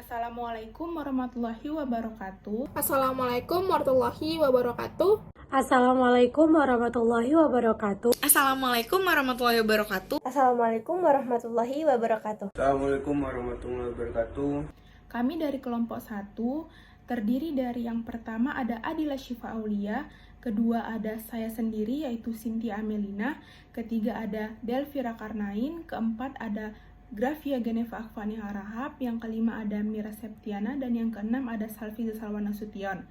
Assalamualaikum warahmatullahi wabarakatuh. Assalamualaikum warahmatullahi wabarakatuh. Assalamualaikum warahmatullahi wabarakatuh. Assalamualaikum warahmatullahi wabarakatuh. Assalamualaikum warahmatullahi wabarakatuh. Assalamualaikum warahmatullahi wabarakatuh. Kami dari kelompok 1 terdiri dari yang pertama ada Adila Syifa Aulia, kedua ada saya sendiri yaitu Cynthia Amelina, ketiga ada Delvira Karnain, keempat ada Grafia Geneva Akfani Harahap, yang kelima ada Mira Septiana, dan yang keenam ada Salviza Salwana Sution.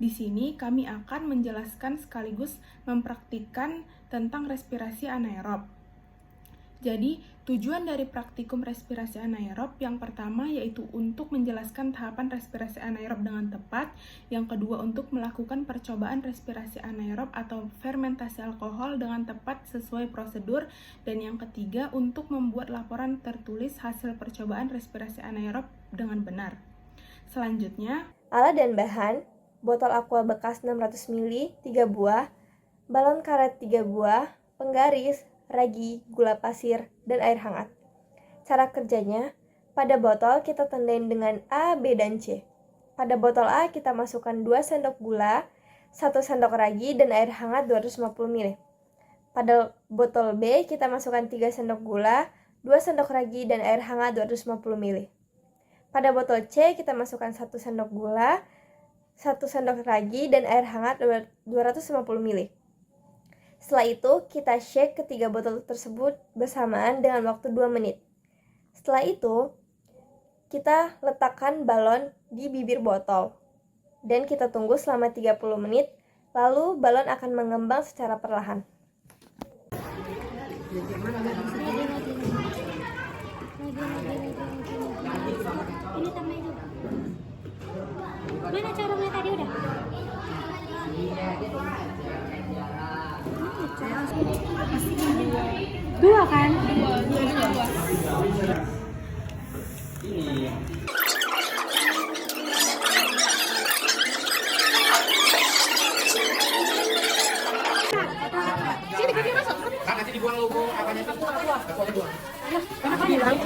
Di sini kami akan menjelaskan sekaligus mempraktikkan tentang respirasi anaerob. Jadi, tujuan dari praktikum respirasi anaerob yang pertama yaitu untuk menjelaskan tahapan respirasi anaerob dengan tepat, yang kedua untuk melakukan percobaan respirasi anaerob atau fermentasi alkohol dengan tepat sesuai prosedur, dan yang ketiga untuk membuat laporan tertulis hasil percobaan respirasi anaerob dengan benar. Selanjutnya, alat dan bahan: botol aqua bekas 600 ml 3 buah, balon karet 3 buah, penggaris, ragi, gula pasir, dan air hangat. Cara kerjanya, pada botol kita tandain dengan A, B, dan C. Pada botol A kita masukkan 2 sendok gula, 1 sendok ragi, dan air hangat 250 ml. Pada botol B kita masukkan 3 sendok gula, 2 sendok ragi, dan air hangat 250 ml. Pada botol C kita masukkan 1 sendok gula, 1 sendok ragi, dan air hangat 250 ml. Setelah itu, kita shake ketiga botol tersebut bersamaan dengan waktu 2 menit. Setelah itu, kita letakkan balon di bibir botol. Dan kita tunggu selama 30 menit, lalu balon akan mengembang secara perlahan. Mana caranya tadi udah? Dua kan? Dua. Ini Kan nanti dibuang logo apanya itu? Aquanya buang. Karena kan bilang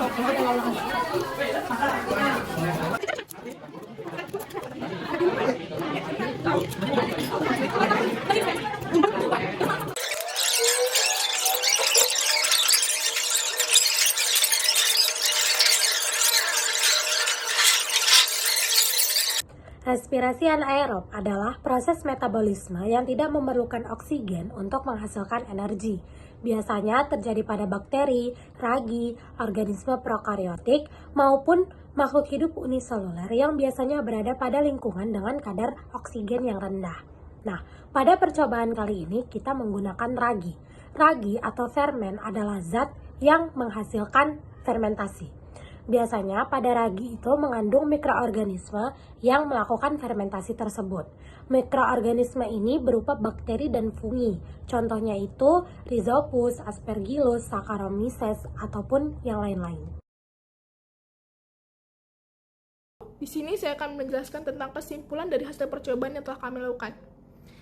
respirasi anaerob adalah proses metabolisme yang tidak memerlukan oksigen untuk menghasilkan energi. Biasanya terjadi pada bakteri, ragi, organisme prokaryotik, maupun makhluk hidup uniseluler yang biasanya berada pada lingkungan dengan kadar oksigen yang rendah. Nah, pada percobaan kali ini kita menggunakan ragi. Ragi atau fermen adalah zat yang menghasilkan fermentasi. Biasanya pada ragi itu mengandung mikroorganisme yang melakukan fermentasi tersebut. Mikroorganisme ini berupa bakteri dan fungi. Contohnya itu Rhizopus, Aspergillus, Saccharomyces, ataupun yang lain-lain. Di sini saya akan menjelaskan tentang kesimpulan dari hasil percobaan yang telah kami lakukan.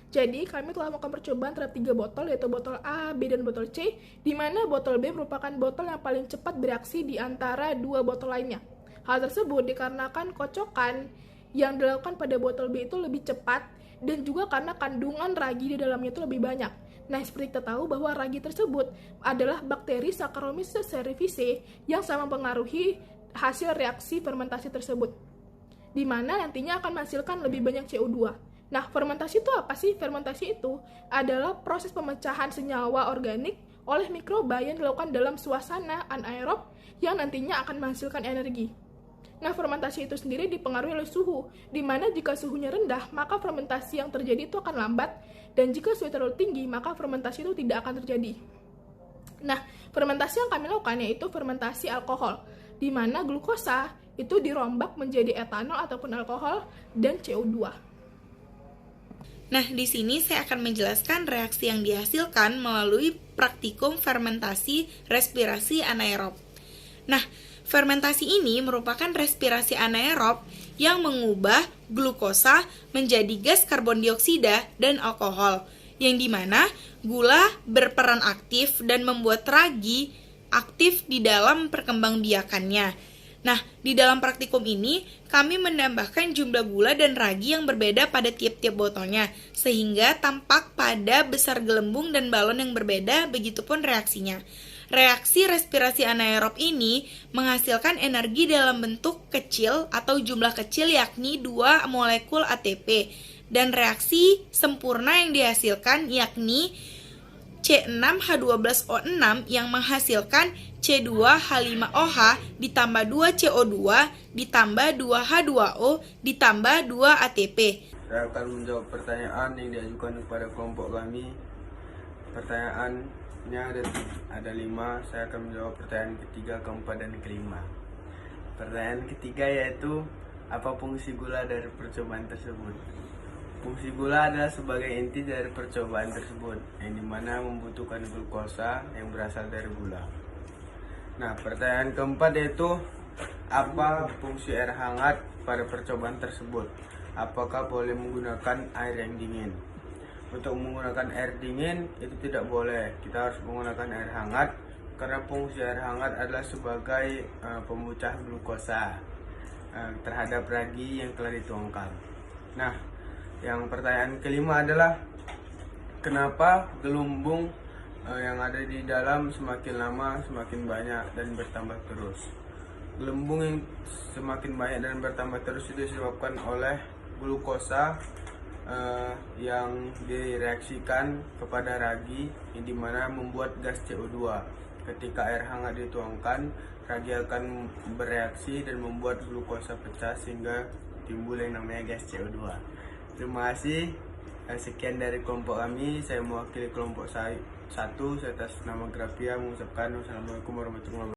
Jadi, kami telah melakukan percobaan terhadap 3 botol, yaitu botol A, B, dan botol C, di mana botol B merupakan botol yang paling cepat bereaksi di antara 2 botol lainnya. Hal tersebut dikarenakan kocokan yang dilakukan pada botol B itu lebih cepat, dan juga karena kandungan ragi di dalamnya itu lebih banyak. Nah, seperti kita tahu bahwa ragi tersebut adalah bakteri Saccharomyces cerevisiae yang sangat mempengaruhi hasil reaksi fermentasi tersebut, di mana nantinya akan menghasilkan lebih banyak CO2. Nah, fermentasi itu apa sih? Fermentasi itu adalah proses pemecahan senyawa organik oleh mikroba yang dilakukan dalam suasana anaerob yang nantinya akan menghasilkan energi. Nah, fermentasi itu sendiri dipengaruhi oleh suhu, di mana jika suhunya rendah, maka fermentasi yang terjadi itu akan lambat, dan jika suhu terlalu tinggi, maka fermentasi itu tidak akan terjadi. Nah, fermentasi yang kami lakukan yaitu fermentasi alkohol, di mana glukosa itu dirombak menjadi etanol ataupun alkohol dan CO2. Nah, di sini saya akan menjelaskan reaksi yang dihasilkan melalui praktikum fermentasi respirasi anaerob. Nah, fermentasi ini merupakan respirasi anaerob yang mengubah glukosa menjadi gas karbon dioksida dan alkohol, yang dimana gula berperan aktif dan membuat ragi aktif di dalam perkembangbiakannya. Nah, di dalam praktikum ini, kami menambahkan jumlah gula dan ragi yang berbeda pada tiap-tiap botolnya, sehingga tampak pada besar gelembung dan balon yang berbeda, begitupun reaksinya. Reaksi respirasi anaerob ini menghasilkan energi dalam bentuk kecil atau jumlah kecil yakni 2 molekul ATP, dan reaksi sempurna yang dihasilkan yakni C6H12O6 yang menghasilkan C2H5OH ditambah 2 CO2 ditambah 2H2O ditambah 2 ATP. Saya akan menjawab pertanyaan yang diajukan kepada kelompok kami. Pertanyaannya ada 5. Saya akan menjawab pertanyaan ketiga, keempat, dan kelima. Pertanyaan ketiga yaitu, apa fungsi gula dari percobaan tersebut? Fungsi gula adalah sebagai inti dari percobaan tersebut, yang dimana membutuhkan glukosa yang berasal dari gula. Nah, pertanyaan keempat yaitu, apa fungsi air hangat pada percobaan tersebut? Apakah boleh menggunakan air yang dingin? Untuk menggunakan air dingin itu tidak boleh, kita harus menggunakan air hangat, karena fungsi air hangat adalah sebagai pemecah glukosa terhadap ragi yang telah dituangkan. Nah, yang pertanyaan kelima adalah, kenapa gelembung yang ada di dalam semakin lama semakin banyak dan bertambah terus? Gelembung yang semakin banyak dan bertambah terus itu disebabkan oleh glukosa yang direaksikan kepada ragi, yang dimana membuat gas CO2. Ketika air hangat dituangkan, ragi akan bereaksi dan membuat glukosa pecah sehingga timbul yang namanya gas CO2. Terima kasih. Sekian dari kelompok kami. Saya mewakili kelompok 1. Saya atas nama Grafia mengucapkan wassalamualaikum warahmatullahi wabarakatuh.